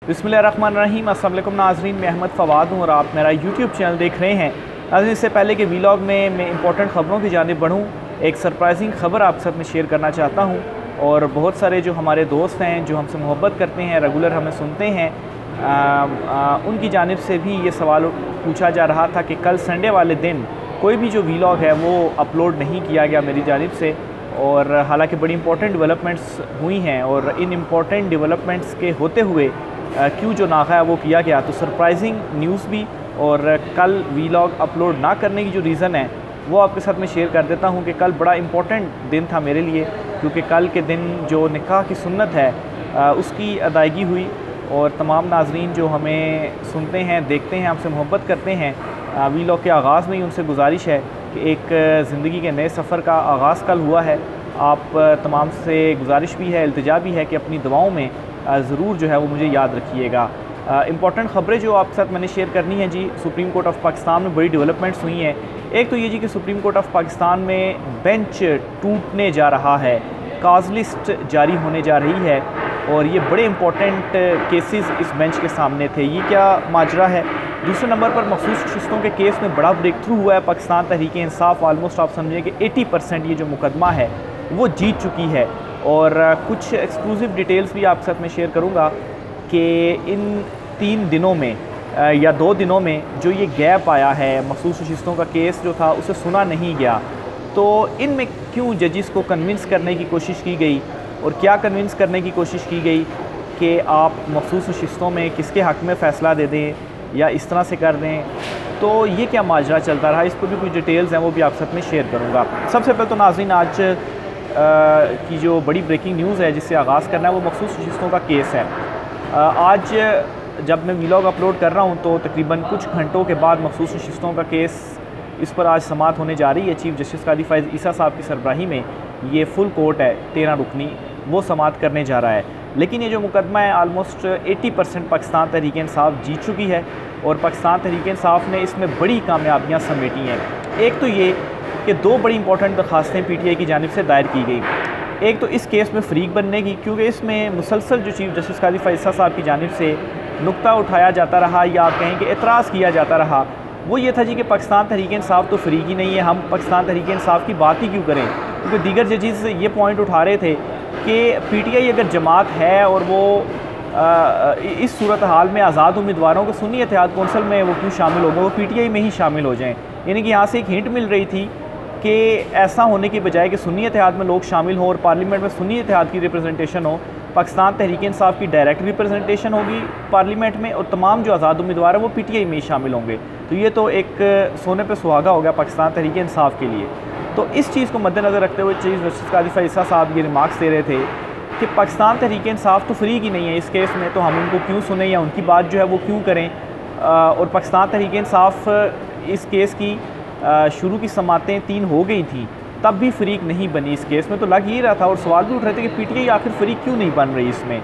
बिस्मिल्लाहिर्रहमानिर्रहीम। अस्सलाम वालेकुम नाज़रीन, मैं अहमद फ़वाद हूँ और आप मेरा यूट्यूब चैनल देख रहे हैं। नाज़रीन, इससे पहले कि वीलॉग में मैं इंपॉर्टेंट ख़बरों की जानिब बढ़ूँ, एक सरप्राइजिंग ख़बर आपके साथ में शेयर करना चाहता हूँ। और बहुत सारे जो हमारे दोस्त हैं, जो हमसे मोहब्बत करते हैं, रेगुलर हमें सुनते हैं, उनकी जानिब से भी ये सवाल पूछा जा रहा था कि कल संडे वाले दिन कोई भी जो वीलॉग है वो अपलोड नहीं किया गया मेरी जानिब से। और हालांकि बड़ी इंपॉर्टेंट डेवलपमेंट्स हुई हैं और इन इम्पॉर्टेंट डेवलपमेंट्स के होते हुए क्यों जो नागा है वो किया गया, तो सरप्राइजिंग न्यूज़ भी और कल वीलॉग अपलोड ना करने की जो रीज़न है वो आपके साथ मैं शेयर कर देता हूँ कि कल बड़ा इम्पॉर्टेंट दिन था मेरे लिए, क्योंकि कल के दिन जो निकाह की सुन्नत है उसकी अदायगी हुई। और तमाम नाजरीन जो हमें सुनते हैं, देखते हैं, हमसे मोहब्बत करते हैं, वीलॉग के आगाज़ में ही उनसे गुजारिश है कि एक ज़िंदगी के नए सफ़र का आगाज़ कल हुआ है। आप तमाम से गुजारिश भी है, इल्तिजा भी है कि अपनी दुआओं में ज़रूर जो है वो मुझे याद रखिएगा। इंपॉर्टेंट ख़बरें जो आपके साथ मैंने शेयर करनी है जी, सुप्रीम कोर्ट ऑफ पाकिस्तान में बड़ी डेवलपमेंट्स हुई हैं। एक तो ये जी कि सुप्रीम कोर्ट ऑफ पाकिस्तान में बेंच टूटने जा रहा है, काज लिस्ट जारी होने जा रही है और ये बड़े इंपॉर्टेंट केसेस इस बेंच के सामने थे। ये क्या माजरा है? दूसरे नंबर पर मखसूस शिस्तों के केस में बड़ा ब्रेक थ्रू हुआ है। पाकिस्तान तहरीक इंसाफ ऑलमोस्ट आप समझें कि 80% ये जो मुकदमा है वो जीत चुकी है। और कुछ एक्सक्लूसिव डिटेल्स भी आपके साथ मैं शेयर करूँगा कि इन 3 दिनों में या 2 दिनों में जो ये गैप आया है, मखसूस शिस्तों का केस जो था उसे सुना नहीं गया, तो इनमें क्यों जजिस को कन्विंस करने की कोशिश की गई और क्या कन्विंस करने की कोशिश की गई कि आप मखसूस शिस्तों में किसके हक़ में फ़ैसला दे दें या इस तरह से कर दें, तो ये क्या माजरा चलता रहा, इस पर भी कुछ डिटेल्स हैं वो भी आपके साथ में शेयर करूँगा। सबसे पहले तो नाज़रीन, आज की जो बड़ी ब्रेकिंग न्यूज़ है जिससे आगाज़ करना है वो मखसूस शिस्तों का केस है। आज जब मैं वीलॉग अपलोड कर रहा हूँ तो तकरीबन कुछ घंटों के बाद मखसूस शिस्तों का केस इस पर आज समाअत होने जा रही है। चीफ जस्टिस कादी फ़ाइज़ ईसा साहब की सरबराही में ये फुल कोर्ट है 13 रुकनी, वो समाअत करने जा रहा है। लेकिन ये जो मुकदमा है ऑलमोस्ट 80% पाकिस्तान तहरीक इंसाफ जीत चुकी है और पाकिस्तान तहरीक इंसाफ ने इसमें बड़ी कामयाबियाँ समेटी हैं। एक तो ये कि 2 बड़ी इंपॉर्टेंट दरखास्तें PTI की जानिब से दायर की गई। एक तो इस केस में फ़रीक बनने की, क्योंकि इसमें मुसलसल जो चीफ जस्टिस कादी फ़ाइज़ ईसा साहब की जानिब से नुक्ता उठाया जाता रहा या आप कहें कि एतराज़ किया जाता रहा, वो ये था जी कि पाकिस्तान तहरीक इंसाफ तो फ़रीक ही नहीं है, हम पाकिस्तान तहरीक इंसाफ की बात ही क्यों करें। क्योंकि दीगर जजीज़ ये पॉइंट उठा रहे थे कि PTI अगर जमात है और वो इस सूरत हाल में आज़ाद उम्मीदवारों को सुन्नी इत्तेहाद कौंसिल में वो क्यों शामिल होंगे, वो PTI में ही शामिल हो जाएँ। यानी कि यहाँ से एक हिंट मिल रही थी कि ऐसा होने की बजाय कि सुन्नी इत्तेहाद में लोग शामिल हों और पार्लियामेंट में सुन्नी इत्तेहाद की रिप्रेजेंटेशन हो, पाकिस्तान तहरीक इंसाफ की डायरेक्ट रिप्रेजेंटेशन होगी पार्लियामेंट में और तमाम जो आज़ाद उम्मीदवार हैं वो PTI में ही शामिल होंगे। तो ये तो एक सोने पे सुहागा हो गया पाकिस्तान तहरीक इंसाफ के लिए। तो इस चीज़ को मद्देनज़र रखते हुए चीफ जस्टिस कादी फ़ाइज़ ईसा साहब ये रिमार्क्स दे रहे थे कि पाकिस्तान तहरीक इंसाफ तो फ़रीक ही नहीं है इस केस में, तो हम उनको क्यों सुने या उनकी बात जो है वो क्यों करें। और पाकिस्तान तहरीक इंसाफ इस केस की शुरू की समातें 3 हो गई थी, तब भी फ़रीक नहीं बनी इस केस में। तो लग ही रहा था और सवाल भी उठ रहे थे कि PTI आखिर फ़रीक क्यों नहीं बन रही इसमें।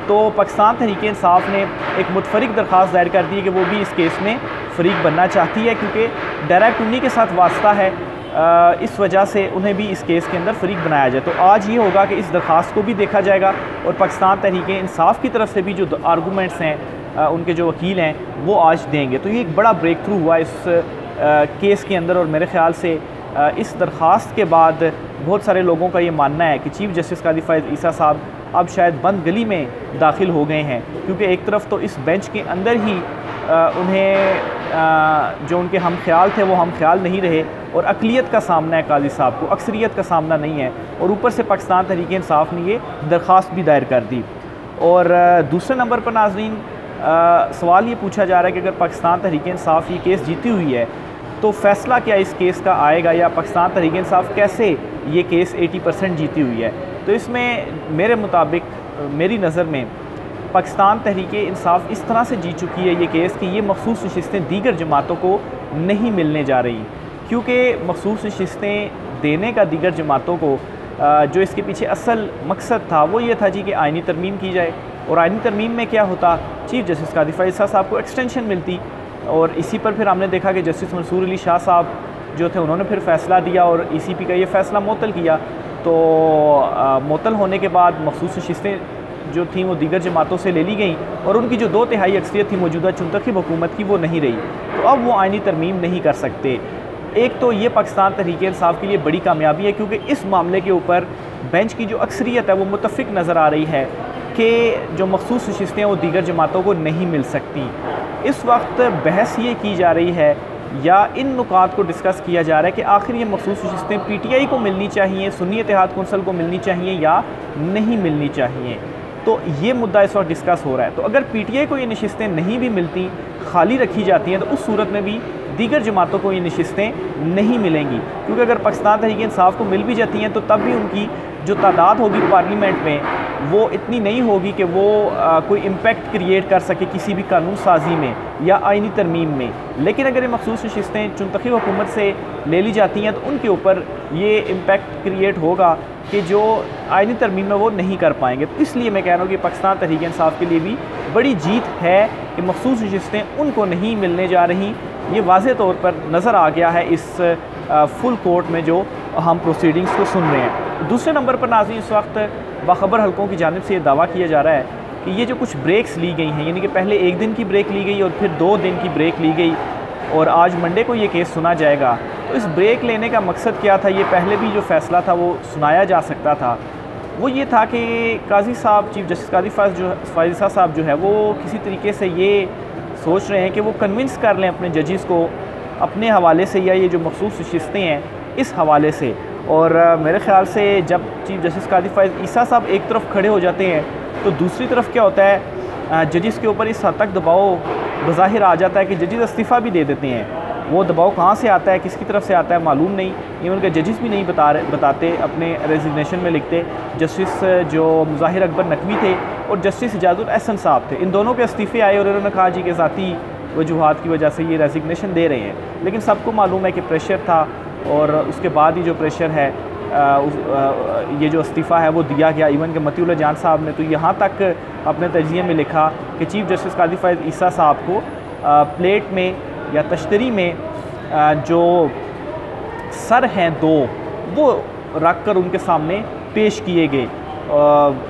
तो पाकिस्तान तहरीक इंसाफ ने एक मुतफरिक दरख्वास्त दायर कर दी है कि वो भी इस केस में फ़रीक बनना चाहती है, क्योंकि डायरेक्ट उन्हीं के साथ वास्ता है, इस वजह से उन्हें भी इस केस के अंदर फ़रीक बनाया जाए। तो आज ये होगा कि इस दरख्वास्त को भी देखा जाएगा और पाकिस्तान तहरीक इंसाफ की तरफ से भी जो आर्गूमेंट्स हैं, उनके जो वकील हैं वो आज देंगे। तो ये एक बड़ा ब्रेक थ्रू हुआ इस केस के अंदर। और मेरे ख़्याल से इस दरख्वास्त के बाद बहुत सारे लोगों का ये मानना है कि चीफ जस्टिस कादी फ़ाइज़ ईसा साहब अब शायद बंद गली में दाखिल हो गए हैं, क्योंकि एक तरफ तो इस बेंच के अंदर ही उन्हें जो उनके हम ख्याल थे वो हम ख्याल नहीं रहे और अक़लियत का सामना है काजी साहब को, अक्सरियत का सामना नहीं है, और ऊपर से पाकिस्तान तहरीक इंसाफ ने ये दरख्वास्त भी दायर कर दी। और दूसरे नंबर पर नाज़रीन, सवाल ये पूछा जा रहा है कि अगर पाकिस्तान तहरीक इंसाफ ये केस जीती हुई है तो फ़ैसला क्या इस केस का आएगा, या पाकिस्तान तहरीक इंसाफ कैसे ये केस 80% जीती हुई है। तो इसमें मेरे मुताबिक, मेरी नज़र में पाकिस्तान तहरीक इंसाफ इस तरह से जीत चुकी है ये केस कि ये मखसूस नशिस्तें दीगर जमातों को नहीं मिलने जा रही, क्योंकि मखसूस नशिस्तें देने का दीगर जमातों को जो इसके पीछे असल मकसद था वो ये था जी कि आइनी तरमीम की जाए। और आइनी तरमीम में क्या होता, चीफ जस्टिस कादी फ़ाइज़ ईसा साहब को एक्सटेंशन मिलती, और इसी पर फिर हमने देखा कि जस्टिस मंसूर अली शाह साहब जो थे उन्होंने फिर फ़ैसला दिया और ECP का ये फ़ैसला मुअत्तल किया। तो मुअत्तल होने के बाद मखसूस नशिस्तें जो थी वो दीगर जमातों से ले ली गई और उनकी जो 2/3 अक्सरियत थी मौजूदा चुनतखब हुकूमत की वो नहीं रही, तो अब वो आइनी तरमीम नहीं कर सकते। एक तो ये पाकिस्तान तहरीक इंसाफ के लिए बड़ी कामयाबी है क्योंकि इस मामले के ऊपर बेंच की जो अक्सरियत है वो मुत्तफ़िक नज़र आ रही है कि जो मखसूस नशिस्तें हैं वो दीगर जमातों को नहीं मिल सकती। इस वक्त बहस ये की जा रही है या इन नुकात को डिस्कस किया जा रहा है कि आखिर ये मखसूस नशिस्तें PTI को मिलनी चाहिए, सुन्नी इत्तेहाद कौंसिल को मिलनी चाहिए या नहीं मिलनी चाहिए। तो ये मुद्दा इस वक्त डिस्कस हो रहा है। तो अगर PTI को ये नशिस्तें नहीं भी मिलती, खाली रखी जाती हैं, तो उस सूरत में भी दीगर जमातों को ये नशिस्तें नहीं मिलेंगी, क्योंकि अगर पाकिस्तान तहरीक इंसाफ को मिल भी जाती हैं तो तब भी उनकी जो तादाद होगी पार्लियामेंट में वो इतनी नहीं होगी कि वो कोई इम्पेक्ट क्रिएट कर सके किसी भी कानून साजी में या आइनी तरमीम में। लेकिन अगर ये मखसूस नशिस्तें चुनतखब हुकूमत से ले ली जाती हैं तो उनके ऊपर ये इम्पेक्ट क्रिएट होगा कि जो आइनी तरमीम में वो नहीं कर पाएंगे। तो इसलिए मैं कह रहा हूँ कि पाकिस्तान तहरीक इंसाफ के लिए भी बड़ी जीत है कि मखसूस नशिस्तें उनको नहीं मिलने जा रही। ये वाज़े तौर पर नज़र आ गया है इस फुल कोर्ट में जो हम प्रोसीडिंग्स को सुन रहे हैं। दूसरे नंबर पर नाज़रीन इस वक्त बाखबर हलकों की जानिब से ये दावा किया जा रहा है कि ये जो कुछ ब्रेक्स ली गई हैं, यानी कि पहले 1 दिन की ब्रेक ली गई और फिर 2 दिन की ब्रेक ली गई और आज मंडे को ये केस सुना जाएगा। तो इस ब्रेक लेने का मकसद क्या था? ये पहले भी जो फ़ैसला था वो सुनाया जा सकता था। वो ये था कि काजी साहब, चीफ जस्टिस काजी फायज़ साहब जो है वो किसी तरीके से ये सोच रहे हैं कि वो कन्विंस कर लें अपने जजेस को अपने हवाले से या ये जो मखसूस नशिस्तें हैं इस हवाले से। और मेरे ख़्याल से जब चीफ जस्टिस काजी फायज़ साहब एक तरफ खड़े हो जाते हैं तो दूसरी तरफ क्या होता है, जजेस के ऊपर इस हद तक दबाव बज़ाहिर आ जाता है कि जजेस इस्तीफ़ा भी दे देते हैं। वो दबाव कहाँ से आता है, किसकी तरफ से आता है मालूम नहीं। इवन के जजेस भी नहीं बताते, अपने रेजिग्नेशन में लिखते। जस्टिस जो मुज़ाहिर अकबर नकवी थे और जस्टिस इजाज़ुल एहसन साहब थे, इन दोनों के इस्तीफ़े आए और उन्होंने कहा जी कि ज़ाती वजूहात की वजह से ये रेजिग्नेशन दे रहे हैं। लेकिन सबको मालूम है कि प्रेशर था और उसके बाद ही जो प्रेशर है ये जो इस्तीफ़ा है वो दिया गया। इवन के मतीउल्लाह जान साहब ने तो यहाँ तक अपने तजिए में लिखा कि चीफ जस्टिस काजी फायज़ साहब को प्लेट में या तश्तरी में जो सर हैं 2 वो रख कर उनके सामने पेश किए गए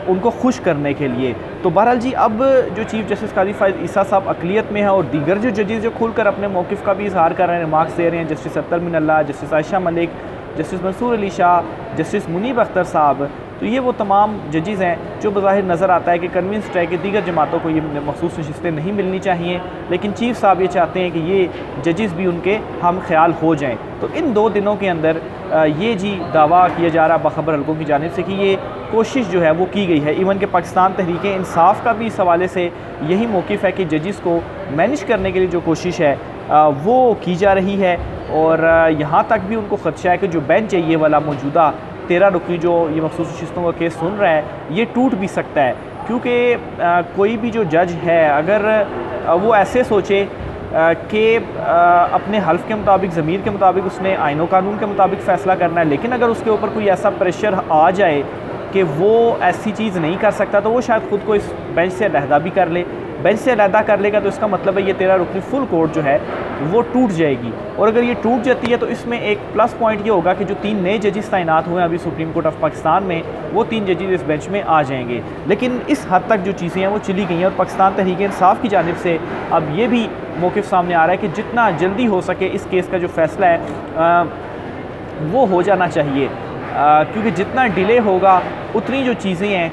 उनको खुश करने के लिए। तो बहरहाल जी अब जो चीफ जस्टिस काजी फायज़ साहब अक़लियत में है और दीगर जो जजेस जो खुलकर अपने मौक़िफ़ का भी इजहार कर रहे हैं, रिमार्क्स दे रहे हैं, justice Athar Minallah, justice Ayesha Malik, justice Mansoor Ali Shah, justice Munib Akhtar साहब, तो ये वो तमाम जजेस हैं जो बज़ाहिर नज़र आता है कि कन्विंस्ड है कि दीगर जमातों को ये मखसूस नशिस्तें नहीं मिलनी चाहिए। लेकिन चीफ साहब ये चाहते हैं कि ये जजेस भी उनके हम ख्याल हो जाएँ। तो इन 2 दिनों के अंदर ये जी दावा किया जा रहा बाखबर हलकों की जानिब से कि ये कोशिश जो है वो की गई है। इवन के पाकिस्तान तहरीक इंसाफ का भी इस हवाले से यही मौक़िफ़ है कि जजेस को मैनेज करने के लिए जो कोशिश है वो की जा रही है। और यहाँ तक भी उनको ख़दशा है कि जो बेंच है ये वाला मौजूदा 13 रुकनी जो ये मखसूस नशिस्तों का केस सुन रहा है ये टूट भी सकता है, क्योंकि कोई भी जो जज है अगर वो ऐसे सोचे कि अपने हल्फ के मुताबिक, ज़मीर के मुताबिक उसने आईन व कानून के मुताबिक फ़ैसला करना है, लेकिन अगर उसके ऊपर कोई ऐसा प्रेशर आ जाए कि वो ऐसी चीज़ नहीं कर सकता तो वो शायद ख़ुद को इस बेंच से अलहदा भी कर ले। बेंच से अलहदा कर लेगा तो इसका मतलब है ये 13 रुकनी फुल कोर्ट जो है वो टूट जाएगी। और अगर ये टूट जाती है तो इसमें एक प्लस पॉइंट ये होगा कि जो 3 नए जजेस तैनात हुए हैं अभी सुप्रीम कोर्ट ऑफ पाकिस्तान में, वो 3 जजेस इस बेंच में आ जाएंगे। लेकिन इस हद तक जो चीज़ें हैं वो चली गई हैं और पाकिस्तान तहरीक इंसाफ की जानिब से अब ये भी मौक़िफ़ सामने आ रहा है कि जितना जल्दी हो सके इस केस का जो फ़ैसला है वो हो जाना चाहिए, क्योंकि जितना डिले होगा उतनी जो चीज़ें हैं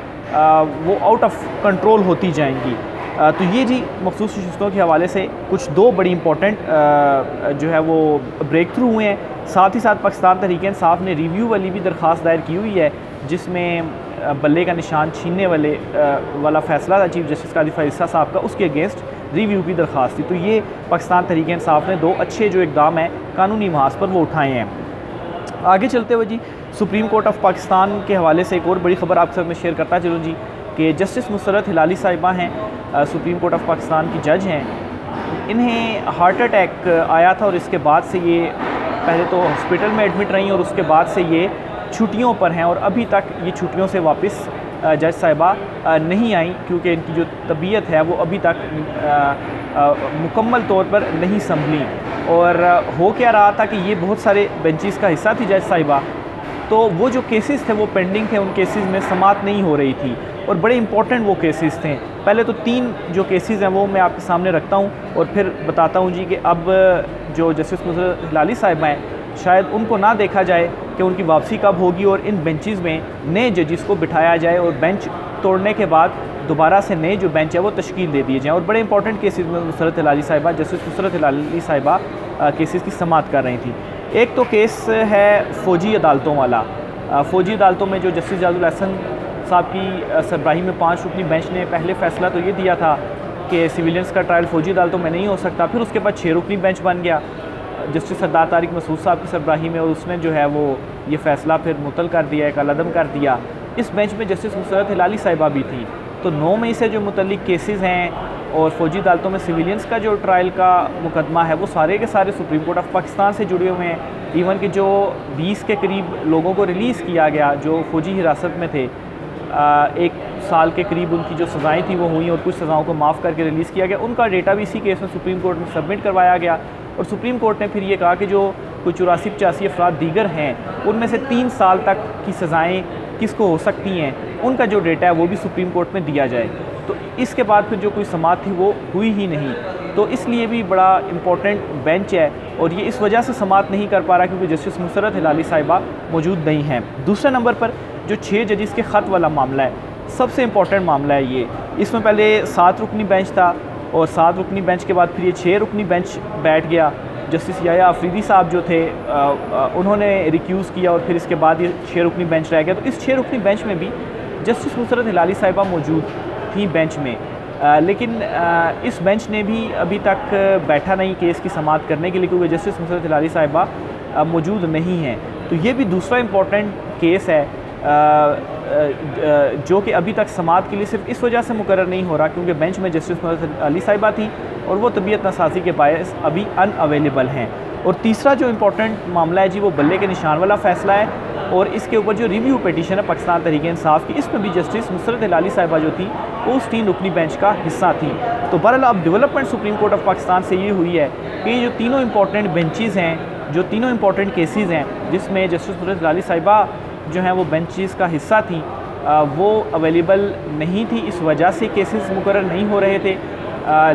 वो आउट ऑफ कंट्रोल होती जाएंगी। तो ये जी मखसूस नशिस्तों के हवाले से कुछ 2 बड़ी इंपॉर्टेंट जो है वो ब्रेक थ्रू हुए हैं। साथ ही साथ पाकिस्तान तहरीक इंसाफ ने रिव्यू वाली भी दरख्वास्त दायर की हुई है जिसमें बल्ले का निशान छीनने वाला फ़ैसला था चीफ जस्टिस काजी फायज़ साहब का, उसके अगेंस्ट रिव्यू की दरख्वास्त थी। तो ये पाकिस्तान तहरीक इंसाफ ने 2 अच्छे जो इक़दाम हैं कानूनी महाज पर वो उठाए हैं। आगे चलते हुए जी सुप्रीम कोर्ट ऑफ पाकिस्तान के हवाले से एक और बड़ी ख़बर आपके साथ मैं शेयर करता चलूँ जी कि जस्टिस मुसर्रत हिलाली साहिबा हैं, सुप्रीम कोर्ट ऑफ पाकिस्तान की जज हैं। इन्हें हार्ट अटैक आया था और इसके बाद से ये पहले तो हॉस्पिटल में एडमिट रहीं और उसके बाद से ये छुट्टियों पर हैं और अभी तक ये छुट्टियों से वापस जज साहिबा नहीं आई, क्योंकि इनकी जो तबीयत है वो अभी तक मुकम्मल तौर पर नहीं संभली। और हो क्या रहा था कि ये बहुत सारे बेंचेस का हिस्सा थी जज साहिबा, तो वो जो केसेस थे वो पेंडिंग थे, उन केसेस में समाअत नहीं हो रही थी। और बड़े इंपॉर्टेंट वो केसेस थे। पहले तो 3 जो केसेस हैं वो मैं आपके सामने रखता हूँ और फिर बताता हूँ जी कि अब जो जस्टिस नुसरत हिलाली साहिबा हैं शायद उनको ना देखा जाए कि उनकी वापसी कब होगी और इन बेंचेस में नए जजेस को बिठाया जाए और बेंच तोड़ने के बाद दोबारा से नए जो बेंच है वो तश्कील दे दिए जाएँ। और बड़े इंपॉर्टेंट केसेस में नुसरत हिलाली साहिबा जस्टिस नुसरत हिलाली साहिबा केसेस की समाअत कर रही थी। एक तो केस है फ़ौजी अदालतों वाला। फ़ौजी अदालतों में जो जस्टिस जाजुल अहसन साहब की सरबराही में 5 रुकनी बेंच ने पहले फ़ैसला तो ये दिया था कि सिविलियंस का ट्रायल फ़ौजी अदालतों में नहीं हो सकता। फिर उसके बाद 6 रुकनी बेंच बन गया जस्टिस सरदार तारिक मसूद साहब की सरबराही में, और उसने जो है वो ये फ़ैसला फिर मुतल कर दिया, कलअदम कर दिया। इस बेंच में जस्टिस नुसरत हिलाली साहिबा भी थी। तो 9 मई से जो मुतल्लिक केसेस हैं और फ़ौजी अदालतों में सिविलियंस का जो ट्रायल का मुकदमा है वो सारे के सारे सुप्रीम कोर्ट ऑफ पाकिस्तान से जुड़े हुए हैं। इवन कि जो 20 के करीब लोगों को रिलीज़ किया गया जो फ़ौजी हिरासत में थे, 1 साल के करीब उनकी जो सज़ाएँ थी वो हुई और कुछ सज़ाओं को माफ़ करके रिलीज़ किया गया। उनका डेटा भी इसी केस में सुप्रीम कोर्ट में सबमिट करवाया गया और सुप्रीम कोर्ट ने फिर ये कहा कि जो कुछ 84-85 अफराद दीगर हैं उनमें से 3 साल तक की सज़ाएँ किसको हो सकती हैं, उनका जो डेटा है वो भी सुप्रीम कोर्ट में दिया जाए। तो इसके बाद फिर जो कोई समाअत थी वो हुई ही नहीं। तो इसलिए भी बड़ा इम्पोर्टेंट बेंच है और ये इस वजह से समाअत नहीं कर पा रहा क्योंकि जस्टिस नुसरत हिलाली साहिबा मौजूद नहीं हैं। दूसरे नंबर पर जो 6 जजेस के ख़त वाला मामला है, सबसे इम्पोर्टेंट मामला है ये। इसमें पहले 7 रुकनी बेंच था और 7 रुकनी बेंच के बाद फिर ये 6 रुकनी बेंच बैठ गया। जस्टिस याया अफरीदी साहब जो थे उन्होंने रिक्यूज़ किया और फिर इसके बाद ये 6 रुकनी बेंच रह गया। तो इस 6 रुकनी बेंच में भी जस्टिस नुसरत हिलाली साहिबा मौजूद थी बेंच में, लेकिन इस बेंच ने भी अभी तक बैठा नहीं केस की समाअत करने के लिए क्योंकि जस्टिस नुसरत हिलाली साहिबा मौजूद नहीं हैं। तो ये भी दूसरा इम्पोर्टेंट केस है जो कि अभी तक समाअत के लिए सिर्फ इस वजह से मुकर्रर नहीं हो रहा क्योंकि बेंच में जस्टिस नुसरत हिलाली साहिबा थी और वो तबीयत नासाज़ी के बायस अभी अनअवेलेबल हैं। और तीसरा जो इम्पोर्टेंट मामला है जी वो बल्ले के निशान वाला फ़ैसला है और इसके ऊपर जो रिव्यू पटिशन है पाकिस्तान तहरीक इंसाफ की, इसमें भी जस्टिस नुसरत हिलाली साहिबा जो थी वो उस 3 रुकनी बेंच का हिस्सा थी। तो बहरहाल अब development supreme court of Pakistan से ये हुई है कि ये जो तीनों इंपॉर्टेंट बेंचेस हैं, जो तीनों इंपॉर्टेंट केसेस हैं जिसमें जस्टिस नुसरत हिलाली साहिबा जो हैं वो बेंचेस का हिस्सा थी, वो अवेलेबल नहीं थी। इस वजह से केसेस मुकर्रर नहीं हो रहे थे,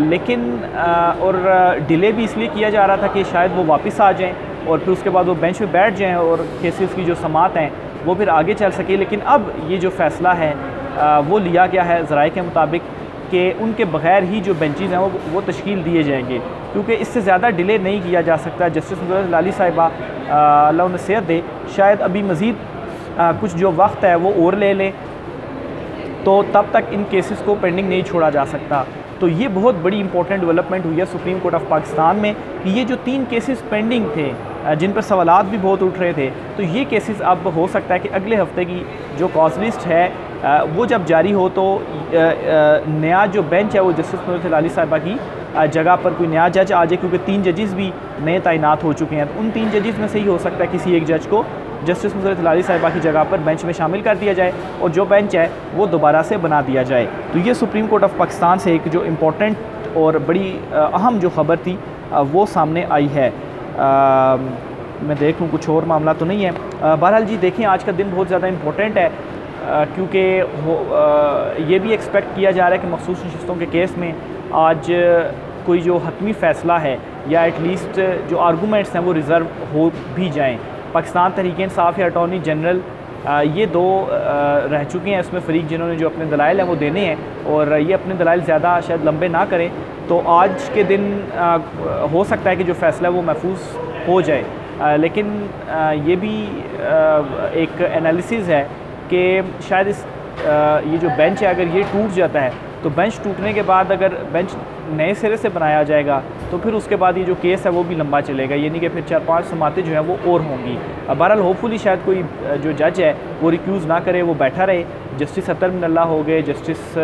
लेकिन और डिले भी इसलिए किया जा रहा था कि शायद वो वापस आ जाएं और फिर उसके बाद वो बेंच में बैठ जाएं और केसेस की जो समाअत हैं वो फिर आगे चल सके। लेकिन अब ये जो फ़ैसला है वो लिया गया है ज़राए के मुताबिक कि उनके बग़ैर ही जो बेंचेस हैं वो तश्कील दिए जाएंगे क्योंकि इससे ज़्यादा डिले नहीं किया जा सकता। जस्टिस नुसरत हिलाली साहिबा अल्लाह उन्हें सेहत दे, शायद अभी मज़ीद कुछ जो वक्त है वो और ले लें तो तब तक इन केसेस को पेंडिंग नहीं छोड़ा जा सकता। तो ये बहुत बड़ी इंपॉर्टेंट डेवलपमेंट हुई है सुप्रीम कोर्ट ऑफ पाकिस्तान में कि ये जो 3 केसेस पेंडिंग थे जिन पर सवालात भी बहुत उठ रहे थे, तो ये केसेस अब हो सकता है कि अगले हफ्ते की जो कॉज लिस्ट है वो जब जारी हो तो नया जो बेंच है वो जस्टिस नुसरत हिलाली साहिबा की जगह पर कोई नया जज आ जाए क्योंकि 3 जजेस भी नए तैनात हो चुके हैं। तो उन 3 जजेस में से ही हो सकता है किसी एक जज को जस्टिस नुसरत हिलाली साहिबा की जगह पर बेंच में शामिल कर दिया जाए और जो बेंच है वो दोबारा से बना दिया जाए। तो ये सुप्रीम कोर्ट ऑफ पाकिस्तान से एक जो इम्पोर्टेंट और बड़ी अहम जो ख़बर थी वो सामने आई है। मैं देखूँ कुछ और मामला तो नहीं है। बहरहाल जी देखें आज का दिन बहुत ज़्यादा इम्पोर्टेंट है क्योंकि ये भी एक्सपेक्ट किया जा रहा है कि मखसूस नशिस्तों के केस में आज कोई जो हतमी फ़ैसला है या एटलीस्ट जो आर्गूमेंट्स हैं वो रिज़र्व हो भी जाएँ। पाकिस्तान तहरीक इंसाफ या अटॉर्नी जनरल ये 2 रह चुके हैं इसमें फ़रीक जिन्होंने जो अपने दलाइल हैं वो देने हैं और ये अपने दलाइल ज़्यादा शायद लंबे ना करें तो आज के दिन हो सकता है कि जो फ़ैसला है वो महफूज हो जाए। लेकिन ये भी एक एनालिसिस है कि शायद ये जो बेंच है अगर ये टूट जाता है तो बेंच टूटने के बाद अगर बेंच नए सिरे से बनाया जाएगा तो फिर उसके बाद ये जो केस है वो भी लंबा चलेगा, ये नहीं कि फिर 4-5 समातें जो हैं वो और होंगी। बहरहाल होपफुली शायद कोई जो जज है वो रिक्यूज़ ना करे, वो बैठा रहे। जस्टिस अतर मिनल्ला हो गए, जस्टिस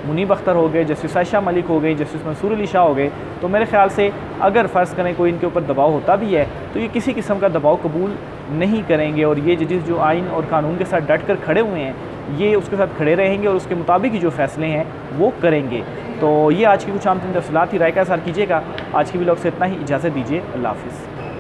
मुनीब अख्तर हो गए, जस्टिस आयशा मलिक हो गई, जस्टिस मंसूर अली शाह हो गए। तो मेरे ख्याल से अगर फ़र्ज़ करें कोई इनके ऊपर दबाव होता भी है तो ये किसी किस्म का दबाव कबूल नहीं करेंगे और ये जजेस जो आइन और कानून के साथ डट कर खड़े हुए हैं ये उसके साथ खड़े रहेंगे और उसके मुताबिक ही जो फ़ैसले हैं वो करेंगे। तो ये आज की कुछ आम तफसीलात थी, राय का इज़हार कीजिएगा। आज की व्लॉग से इतना ही, इजाज़त दीजिए, अल्लाह हाफ़िज़।